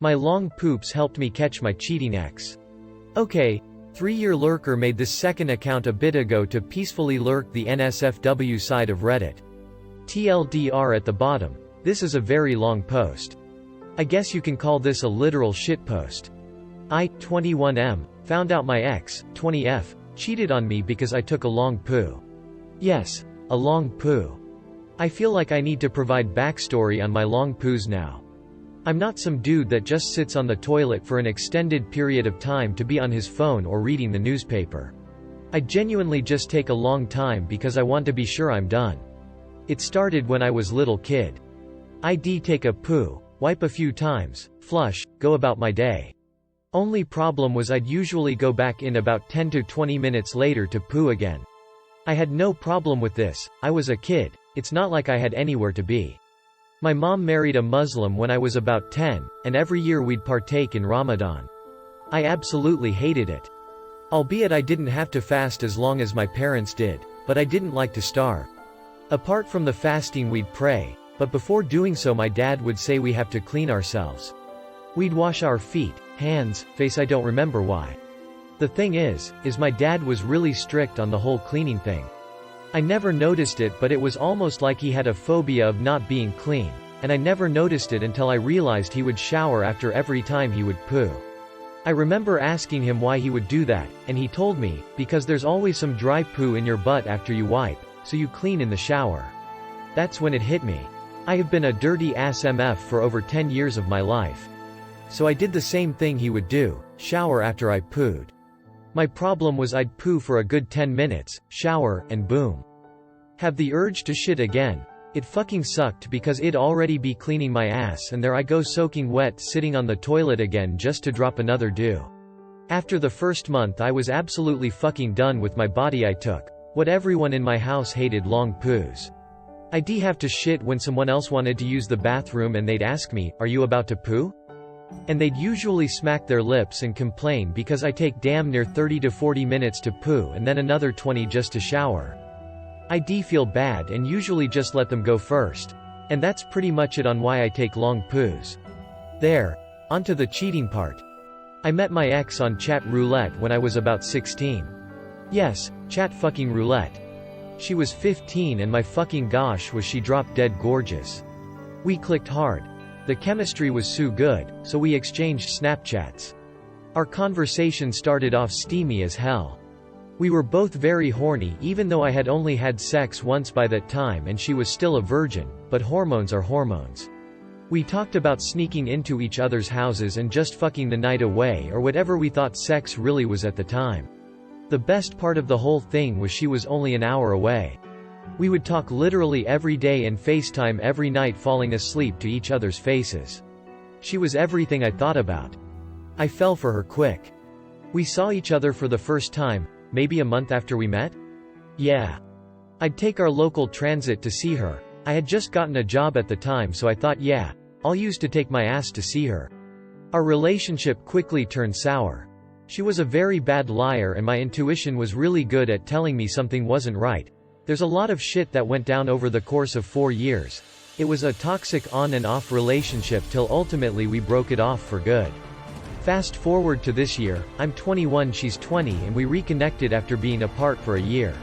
My long poops helped me catch my cheating ex. Okay, 3-year lurker made this second account a bit ago to peacefully lurk the NSFW side of Reddit. Tldr at the bottom. This is a very long post. I guess you can call this a literal shitpost. I, 21M, found out my ex, 20F, cheated on me because I took a long poo. Yes, a long poo. I feel like I need to provide backstory on my long poos now. I'm not some dude that just sits on the toilet for an extended period of time to be on his phone or reading the newspaper. I genuinely just take a long time because I want to be sure I'm done. It started when I was little kid. I'd take a poo, wipe a few times, flush, go about my day. Only problem was I'd usually go back in about 10 to 20 minutes later to poo again. I had no problem with this, I was a kid, it's not like I had anywhere to be. My mom married a Muslim when I was about 10, and every year we'd partake in Ramadan. I absolutely hated it. Albeit I didn't have to fast as long as my parents did, but I didn't like to starve. Apart from the fasting we'd pray, but before doing so my dad would say we have to clean ourselves. We'd wash our feet, hands, face. I don't remember why. The thing is my dad was really strict on the whole cleaning thing. I never noticed it, but it was almost like he had a phobia of not being clean, and I never noticed it until I realized he would shower after every time he would poo. I remember asking him why he would do that, and he told me, because there's always some dry poo in your butt after you wipe, so you clean in the shower. That's when it hit me. I have been a dirty ass MF for over 10 years of my life. So I did the same thing he would do, shower after I pooed. My problem was I'd poo for a good 10 minutes, shower, and boom. Have the urge to shit again. It fucking sucked because it'd already be cleaning my ass and there I go soaking wet sitting on the toilet again just to drop another doo. After the first month I was absolutely fucking done with my body. I took what everyone in my house hated, long poos. I'd have to shit when someone else wanted to use the bathroom and they'd ask me, "Are you about to poo?" And they'd usually smack their lips and complain because I take damn near 30 to 40 minutes to poo and then another 20 just to shower. I'd feel bad and usually just let them go first. And that's pretty much it on why I take long poos. There. Onto the cheating part. I met my ex on chat roulette when I was about 16. Yes, chat fucking roulette. She was 15 and my fucking gosh was she drop dead gorgeous. We clicked hard. The chemistry was so good, so we exchanged Snapchats. Our conversation started off steamy as hell. We were both very horny even though I had only had sex once by that time and she was still a virgin, but hormones are hormones. We talked about sneaking into each other's houses and just fucking the night away or whatever we thought sex really was at the time. The best part of the whole thing was she was only an hour away. We would talk literally every day and FaceTime every night, falling asleep to each other's faces. She was everything I thought about. I fell for her quick. We saw each other for the first time, maybe a month after we met? Yeah. I'd take our local transit to see her. I had just gotten a job at the time, so I thought, yeah, I'll use to take my ass to see her. Our relationship quickly turned sour. She was a very bad liar and my intuition was really good at telling me something wasn't right. There's a lot of shit that went down over the course of 4 years. It was a toxic on and off relationship till ultimately we broke it off for good. Fast forward to this year, I'm 21, she's 20 and we reconnected after being apart for a year.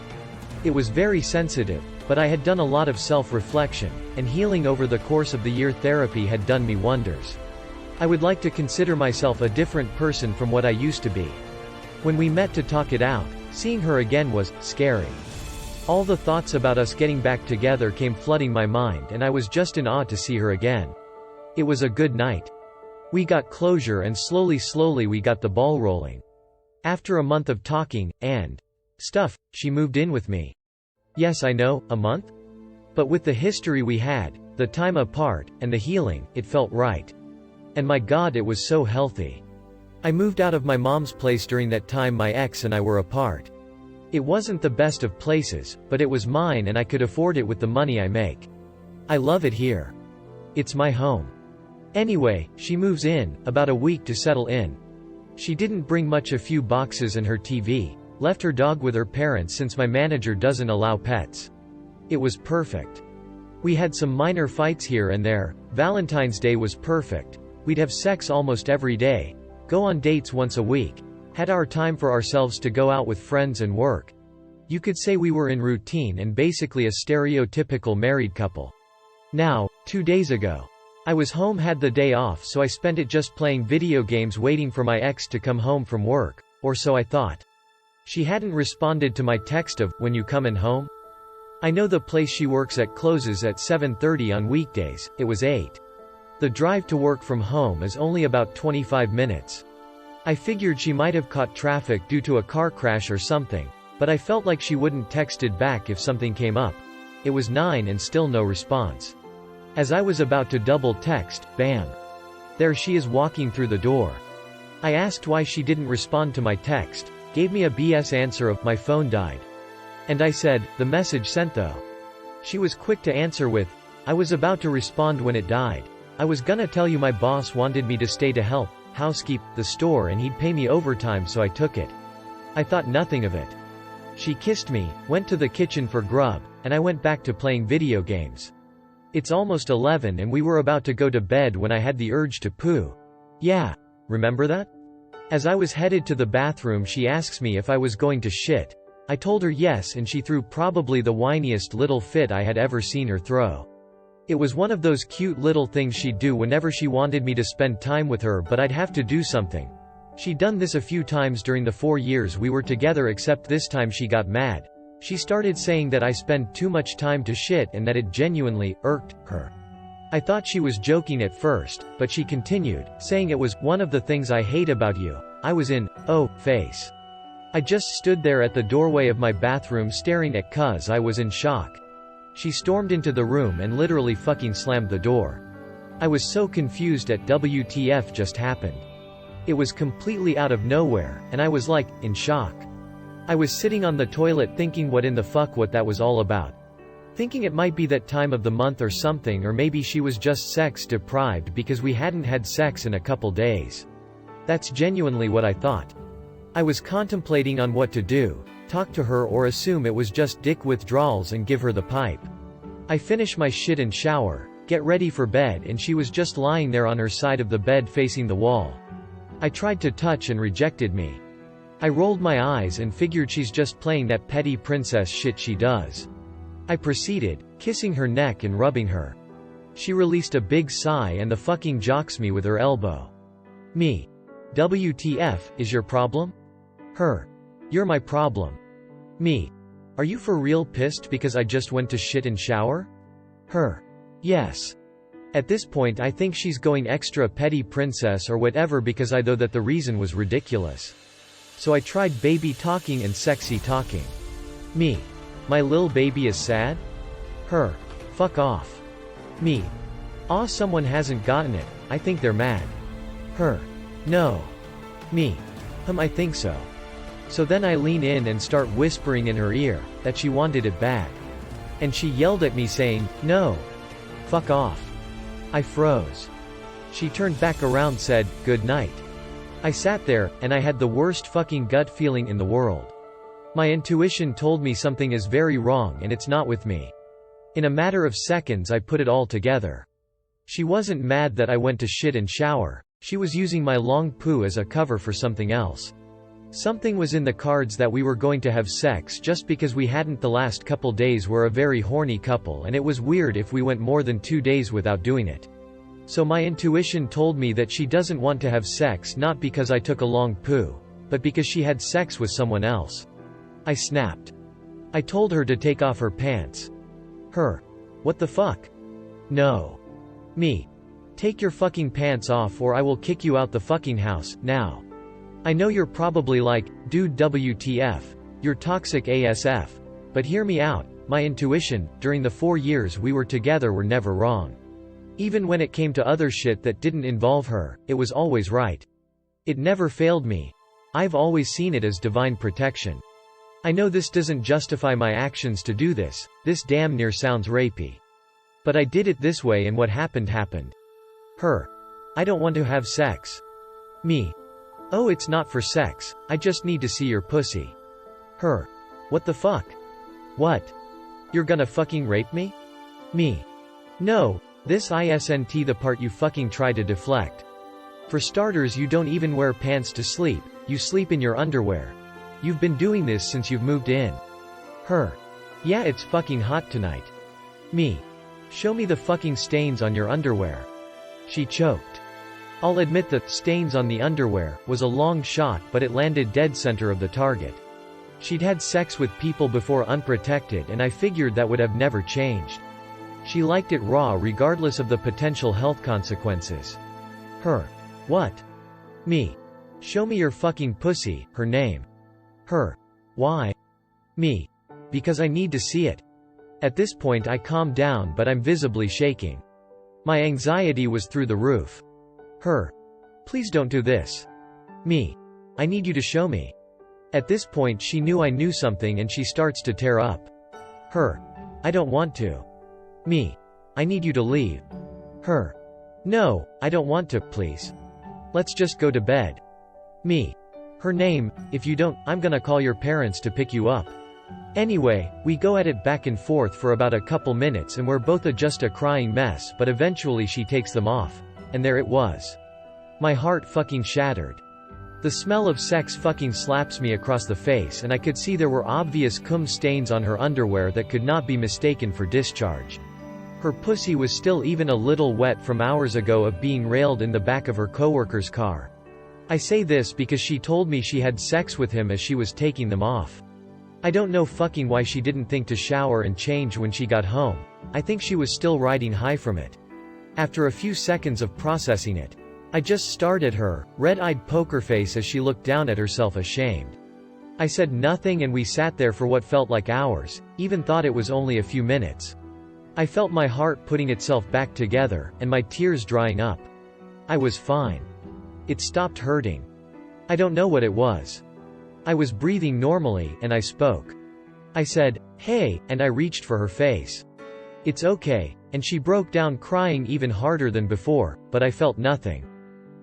It was very sensitive, but I had done a lot of self-reflection, and healing over the course of the year. Therapy had done me wonders. I would like to consider myself a different person from what I used to be. When we met to talk it out, seeing her again was scary. All the thoughts about us getting back together came flooding my mind and I was just in awe to see her again. It was a good night. We got closure and slowly we got the ball rolling. After a month of talking, and stuff, she moved in with me. Yes, I know, a month? But with the history we had, the time apart, and the healing, it felt right. And my God, it was so healthy. I moved out of my mom's place during that time my ex and I were apart. It wasn't the best of places, but it was mine and I could afford it with the money I make. I love it here. It's my home. Anyway, she moves in, about a week to settle in. She didn't bring much, a few boxes and her TV, left her dog with her parents since my manager doesn't allow pets. It was perfect. We had some minor fights here and there. Valentine's Day was perfect. We'd have sex almost every day, go on dates once a week, had our time for ourselves to go out with friends and work. You could say we were in routine and basically a stereotypical married couple. Now, 2 days ago, I was home, had the day off, so I spent it just playing video games waiting for my ex to come home from work, or so I thought. She hadn't responded to my text of, "When you comin' home?" I know the place she works at closes at 7:30 on weekdays, it was 8. The drive to work from home is only about 25 minutes. I figured she might have caught traffic due to a car crash or something, but I felt like she wouldn't texted back if something came up. It was 9 and still no response. As I was about to double text, bam! There she is walking through the door. I asked why she didn't respond to my text, gave me a BS answer of, "My phone died." And I said, "The message sent though." She was quick to answer with, "I was about to respond when it died. I was gonna tell you my boss wanted me to stay to help housekeep the store and he'd pay me overtime, so I took it. I thought nothing of it." She kissed me, went to the kitchen for grub, and I went back to playing video games. It's almost 11 and we were about to go to bed when I had the urge to poo. Yeah. Remember that? As I was headed to the bathroom, she asks me if I was going to shit. I told her yes, and she threw probably the whiniest little fit I had ever seen her throw. It was one of those cute little things she'd do whenever she wanted me to spend time with her, but I'd have to do something. She'd done this a few times during the 4 years we were together, except this time she got mad. She started saying that I spend too much time to shit and that it genuinely irked her. I thought she was joking at first, but she continued, saying it was one of the things I hate about you. I was in, oh, face. I just stood there at the doorway of my bathroom staring at cuz I was in shock. She stormed into the room and literally fucking slammed the door. I was so confused at WTF just happened. It was completely out of nowhere, and I was like, in shock. I was sitting on the toilet thinking what in the fuck what that was all about. Thinking it might be that time of the month or something, or maybe she was just sex deprived because we hadn't had sex in a couple days. That's genuinely what I thought. I was contemplating on what to do, talk to her or assume it was just dick withdrawals and give her the pipe. I finish my shit and shower, get ready for bed, and she was just lying there on her side of the bed facing the wall. I tried to touch and rejected me. I rolled my eyes and figured she's just playing that petty princess shit she does. I proceeded, kissing her neck and rubbing her. She released a big sigh and the fucking jocks me with her elbow. Me. WTF, is your problem? Her. You're my problem. Me. Are you for real pissed because I just went to shit and shower? Her. Yes. At this point I think she's going extra petty princess or whatever because I thought that the reason was ridiculous. So I tried baby talking and sexy talking. Me. My lil baby is sad? Her. Fuck off. Me. Aw, someone hasn't gotten it, I think they're mad. Her. No. Me. I think so. So then I lean in and start whispering in her ear, that she wanted it bad. And she yelled at me saying, no. Fuck off. I froze. She turned back around, said, good night. I sat there, and I had the worst fucking gut feeling in the world. My intuition told me something is very wrong and it's not with me. In a matter of seconds I put it all together. She wasn't mad that I went to shit and shower. She was using my long poo as a cover for something else. Something was in the cards that we were going to have sex just because we hadn't the last couple days. We're a very horny couple and it was weird if we went more than 2 days without doing it. So my intuition told me that she doesn't want to have sex, not because I took a long poo, but because she had sex with someone else. I snapped. I told her to take off her pants. Her. What the fuck? No. Me. Take your fucking pants off or I will kick you out the fucking house, now. I know you're probably like, dude, WTF, you're toxic ASF. But hear me out, my intuition, during the 4 years we were together, were never wrong. Even when it came to other shit that didn't involve her, it was always right. It never failed me. I've always seen it as divine protection. I know this doesn't justify my actions to do this damn near sounds rapey. But I did it this way and what happened happened. Her. I don't want to have sex. Me. Oh, it's not for sex, I just need to see your pussy. Her. What the fuck? What? You're gonna fucking rape me? Me. No, this isn't the part you fucking try to deflect. For starters, you don't even wear pants to sleep, you sleep in your underwear. You've been doing this since you've moved in. Her. Yeah, it's fucking hot tonight. Me. Show me the fucking stains on your underwear. She choked. I'll admit the stains on the underwear was a long shot, but it landed dead center of the target. She'd had sex with people before unprotected, and I figured that would have never changed. She liked it raw regardless of the potential health consequences. Her. What? Me. Show me your fucking pussy. Her name. Her. Why? Me. Because I need to see it. At this point I calmed down, but I'm visibly shaking. My anxiety was through the roof. Her. Please don't do this. Me. I need you to show me. At this point she knew I knew something and she starts to tear up. Her. I don't want to. Me. I need you to leave. Her. No, I don't want to, please. Let's just go to bed. Me. Her name. If you don't, I'm gonna call your parents to pick you up. Anyway, we go at it back and forth for about a couple minutes and we're both just a crying mess, but eventually she takes them off. And there it was. My heart fucking shattered. The smell of sex fucking slaps me across the face, and I could see there were obvious cum stains on her underwear that could not be mistaken for discharge. Her pussy was still even a little wet from hours ago of being railed in the back of her coworker's car. I say this because she told me she had sex with him as she was taking them off. I don't know fucking why she didn't think to shower and change when she got home. I think she was still riding high from it. After a few seconds of processing it, I just stared at her, red-eyed poker face as she looked down at herself ashamed. I said nothing and we sat there for what felt like hours, even thought it was only a few minutes. I felt my heart putting itself back together, and my tears drying up. I was fine. It stopped hurting. I don't know what it was. I was breathing normally, and I spoke. I said, "Hey," and I reached for her face. "It's okay," and she broke down crying even harder than before, but I felt nothing.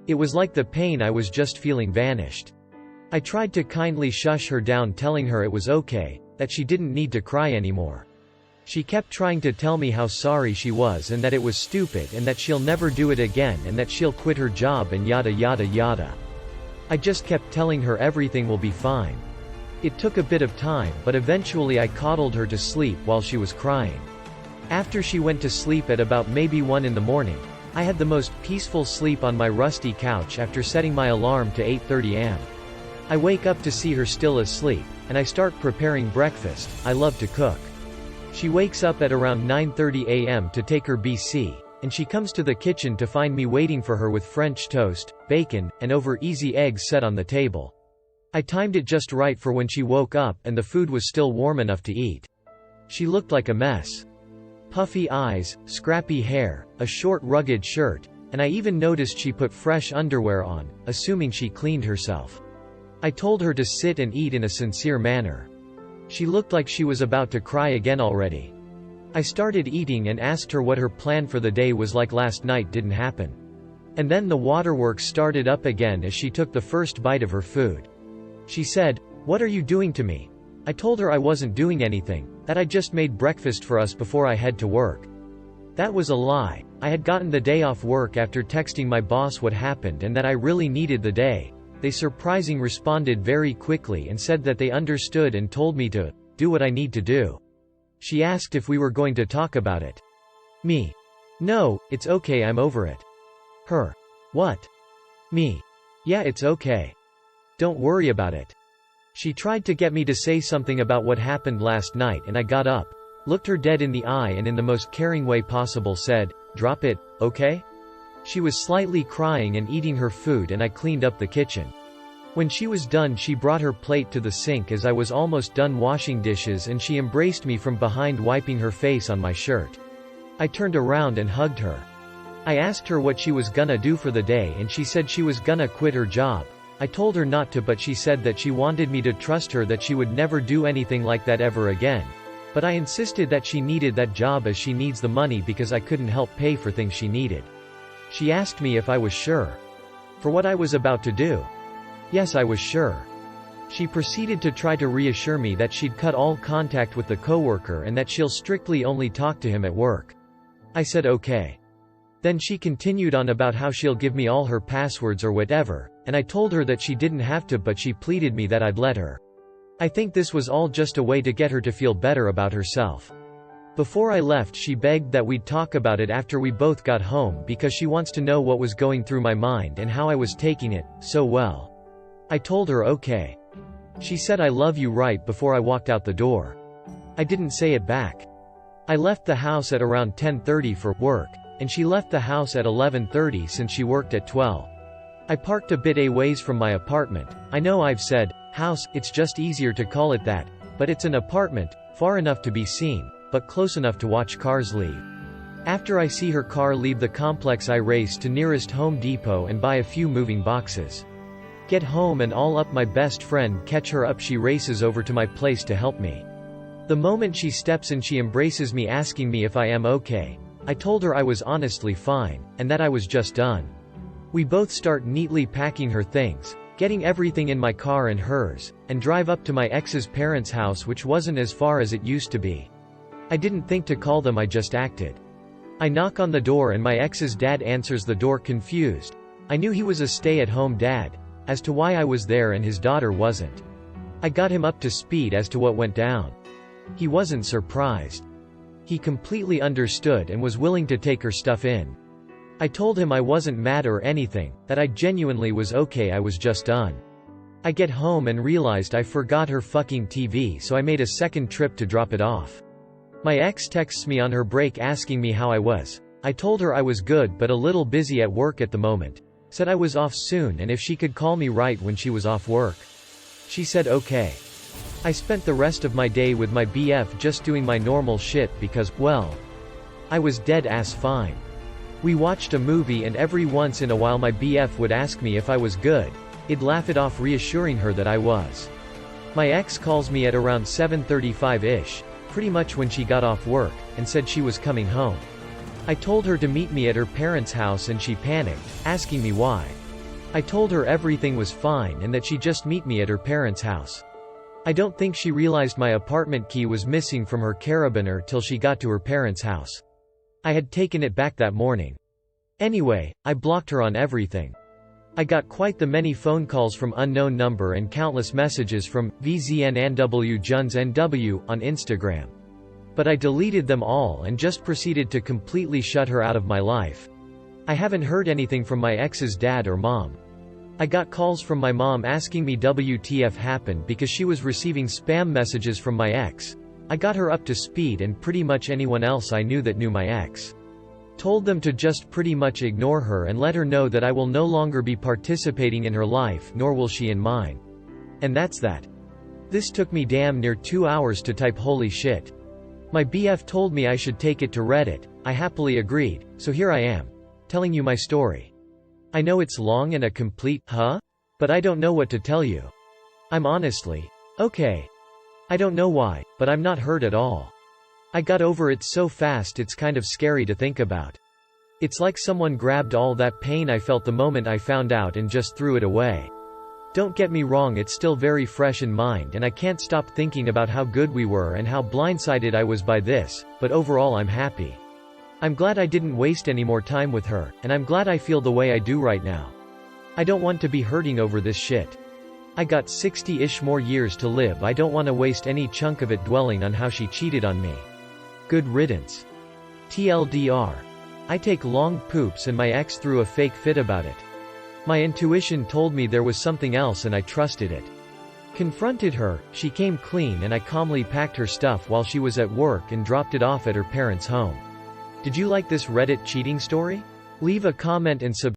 It was like the pain I was just feeling vanished. I tried to kindly shush her down, telling her it was okay, that she didn't need to cry anymore. She kept trying to tell me how sorry she was and that it was stupid and that she'll never do it again and that she'll quit her job and yada yada yada. I just kept telling her everything will be fine. It took a bit of time, but eventually I coddled her to sleep while she was crying. After she went to sleep at about maybe 1 in the morning, I had the most peaceful sleep on my rusty couch after setting my alarm to 8:30 am. I wake up to see her still asleep, and I start preparing breakfast. I love to cook. She wakes up at around 9:30 am to take her BC, and she comes to the kitchen to find me waiting for her with French toast, bacon, and over-easy eggs set on the table. I timed it just right for when she woke up and the food was still warm enough to eat. She looked like a mess. Puffy eyes, scrappy hair, a short rugged shirt, and I even noticed she put fresh underwear on, assuming she cleaned herself. I told her to sit and eat in a sincere manner. She looked like she was about to cry again already. I started eating and asked her what her plan for the day was. Like last night didn't happen. And then the waterworks started up again as she took the first bite of her food. She said, "What are you doing to me?" I told her I wasn't doing anything, that I just made breakfast for us before I head to work. That was a lie. I had gotten the day off work after texting my boss what happened and that I really needed the day. They surprisingly responded very quickly and said that they understood and told me to do what I need to do. She asked if we were going to talk about it. Me. No, it's okay, I'm over it. Her. What? Me. Yeah, it's okay. Don't worry about it. She tried to get me to say something about what happened last night and I got up, looked her dead in the eye and in the most caring way possible said, "Drop it, okay?" She was slightly crying and eating her food and I cleaned up the kitchen. When she was done she brought her plate to the sink as I was almost done washing dishes and she embraced me from behind wiping her face on my shirt. I turned around and hugged her. I asked her what she was gonna do for the day and she said she was gonna quit her job. I told her not to, but she said that she wanted me to trust her, that she would never do anything like that ever again. But I insisted that she needed that job as she needs the money because I couldn't help pay for things she needed. She asked me if I was sure. For what I was about to do. Yes, I was sure. She proceeded to try to reassure me that she'd cut all contact with the coworker and that she'll strictly only talk to him at work. I said okay. Then she continued on about how she'll give me all her passwords or whatever, and I told her that she didn't have to, but she pleaded me that I'd let her. I think this was all just a way to get her to feel better about herself. Before I left, she begged that we'd talk about it after we both got home because she wants to know what was going through my mind and how I was taking it so well. I told her okay. She said I love you right before I walked out the door. I didn't say it back. I left the house at around 10:30 for work, and she left the house at 11:30 since she worked at 12. I parked a bit a ways from my apartment. I know I've said house, it's just easier to call it that, but it's an apartment, far enough to be seen, but close enough to watch cars leave. After I see her car leave the complex, I race to nearest Home Depot and buy a few moving boxes. Get home and all up my best friend catch her up. She races over to my place to help me. The moment she steps in, she embraces me asking me if I am okay. I told her I was honestly fine, and that I was just done. We both start neatly packing her things, getting everything in my car and hers, and drive up to my ex's parents' house, which wasn't as far as it used to be. I didn't think to call them, I just acted. I knock on the door and my ex's dad answers the door confused. I knew he was a stay-at-home dad. As to why I was there and his daughter wasn't. I got him up to speed as to what went down. He wasn't surprised. He completely understood and was willing to take her stuff in. I told him I wasn't mad or anything, that I genuinely was okay, I was just done. I get home and realized I forgot her fucking TV, so I made a second trip to drop it off. My ex texts me on her break asking me how I was. I told her I was good but a little busy at work at the moment. Said I was off soon and if she could call me right when she was off work. She said okay. I spent the rest of my day with my BF just doing my normal shit because, well, I was dead ass fine. We watched a movie and every once in a while my BF would ask me if I was good. I'd laugh it off reassuring her that I was. My ex calls me at around 7:35-ish, pretty much when she got off work, and said she was coming home. I told her to meet me at her parents' house and she panicked, asking me why. I told her everything was fine and that she'd just meet me at her parents' house. I don't think she realized my apartment key was missing from her carabiner till she got to her parents' house. I had taken it back that morning. Anyway, I blocked her on everything. I got quite the many phone calls from unknown number and countless messages from VZNNW on Instagram. But I deleted them all and just proceeded to completely shut her out of my life. I haven't heard anything from my ex's dad or mom. I got calls from my mom asking me WTF happened because she was receiving spam messages from my ex. I got her up to speed and pretty much anyone else I knew that knew my ex. Told them to just pretty much ignore her and let her know that I will no longer be participating in her life, nor will she in mine. And that's that. This took me damn near 2 hours to type holy shit. My BF told me I should take it to Reddit. I happily agreed, so here I am, telling you my story. I know it's long and a complete, but I don't know what to tell you. I'm honestly okay. I don't know why, but I'm not hurt at all. I got over it so fast it's kind of scary to think about. It's like someone grabbed all that pain I felt the moment I found out and just threw it away. Don't get me wrong, it's still very fresh in mind and I can't stop thinking about how good we were and how blindsided I was by this, but overall I'm happy. I'm glad I didn't waste any more time with her, and I'm glad I feel the way I do right now. I don't want to be hurting over this shit. I got 60-ish more years to live. I don't want to waste any chunk of it dwelling on how she cheated on me. Good riddance. TLDR. I take long poops and my ex threw a fake fit about it. My intuition told me there was something else and I trusted it. Confronted her, she came clean and I calmly packed her stuff while she was at work and dropped it off at her parents' home. Did you like this Reddit cheating story? Leave a comment and subscribe.